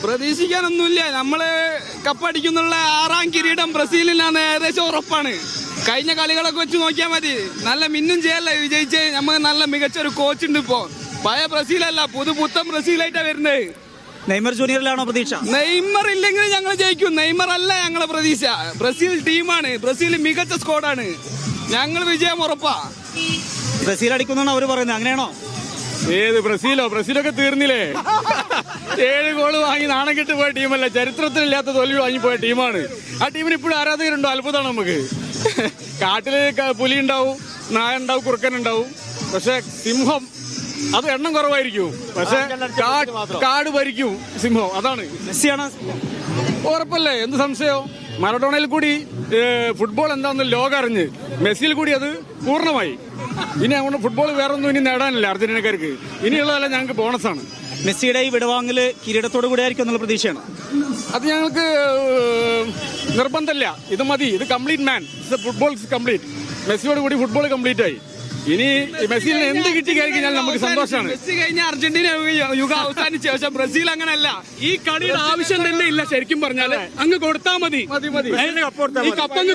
പ്രതീക്ഷിക്കാനൊന്നുമില്ല. നമ്മള് കപ്പടിക്കുന്നുള്ള 6ാം കിരീടം ബ്രസീലിനാണ് ഏകദേശം ഉറപ്പാണ്. കഴിഞ്ഞ കളികളൊക്കെ വെച്ച് നോക്കിയാൽ മതി. നല്ല മിന്നും ചെയ്യല്ല വിജയിച്ച്. നമുക്ക് നല്ല മികച്ചൊരു കോച്ച് ഉണ്ട്. ഇപ്പോ പഴയ ബ്രസീലല്ല, പുത്തൻ ബ്രസീലായിട്ടാണ് വരുന്നത്. നെയ്മർ ജൂനിയറിലാണോ പ്രതീക്ഷ? നെയ്മർ ഇല്ലെങ്കിൽ ഞങ്ങൾ ജയിക്കും. നെയ്മർ അല്ല ഞങ്ങളെ പ്രതീക്ഷ. ബ്രസീൽ ടീമാണ്. ബ്രസീൽ മികച്ച സ്ക്വാഡാണ്. ഞങ്ങൾ വിജയം ഉറപ്പാ. ബ്രസീൽ അടിക്കുന്നാണ് അവർ പറയുന്നത്, അങ്ങനെയാണോ? ഏത് ബ്രസീലൊക്കെ തീർന്നില്ലേ? 7 ഗോള് വാങ്ങി നാണം കെട്ട് പോയ ടീമല്ല, ചരിത്രത്തിലില്ലാത്ത തോൽവി വാങ്ങി പോയ ടീമാണ്. ആ ടീമിന് ഇപ്പോഴും ആരാധകരുണ്ടോ? അത്ഭുതമാണ് നമുക്ക്. കാട്ടില് പുലി ഉണ്ടാവും, നായ ഉണ്ടാവും, കുറുക്കൻ ഉണ്ടാവും, പക്ഷെ സിംഹം അത് എണ്ണം കുറവായിരിക്കും. പക്ഷെ കാട് ഭരിക്കും സിംഹം. അതാണ് മെസ്സിയാണ് ഉറപ്പല്ലേ? എന്ത് സംശയം? മറഡോണയിൽ കൂടി ഫുട്ബോൾ എന്താണെന്ന് ലോകം അറിഞ്ഞ്, മെസ്സിയിൽ കൂടി അത് പൂർണ്ണമായി. ഇനി അതുകൊണ്ട് ഫുട്ബോൾ വേറെ ഒന്നും ഇനി നേടാനില്ല അർജന്റീനക്കാർക്ക്. ഇനിയുള്ളതല്ല ഞങ്ങൾക്ക് ബോണസാണ്. മെസ്സിയുടെ ഈ വിടവാങ്ങല് കിരീടത്തോടു കൂടി ആയിരിക്കും എന്നുള്ള പ്രതീക്ഷയാണ്. അത് ഞങ്ങൾക്ക് നിർബന്ധമില്ല. ഇത് മതി. ഇത് കംപ്ലീറ്റ് മാൻ. Football complete. മെസ്സിയോട് കൂടി ഫുട്ബോൾ കംപ്ലീറ്റ് ആയി. ഇനി മെസ്സിന് എന്ത് കിട്ടി കഴിഞ്ഞാൽ നമുക്ക് സന്തോഷമാണ്. മെസ്സി കഴിഞ്ഞ അർജന്റീന യുഗം അവസാനിച്ച ശേഷം ബ്രസീൽ അങ്ങനെയല്ല. ഈ കളിയുടെ ആവശ്യം തന്നെ ഇല്ല. ശരിക്കും പറഞ്ഞാല് അങ്ങ് കൊടുത്താൽ മതി. മതി ഈ കപ്പങ്ങ്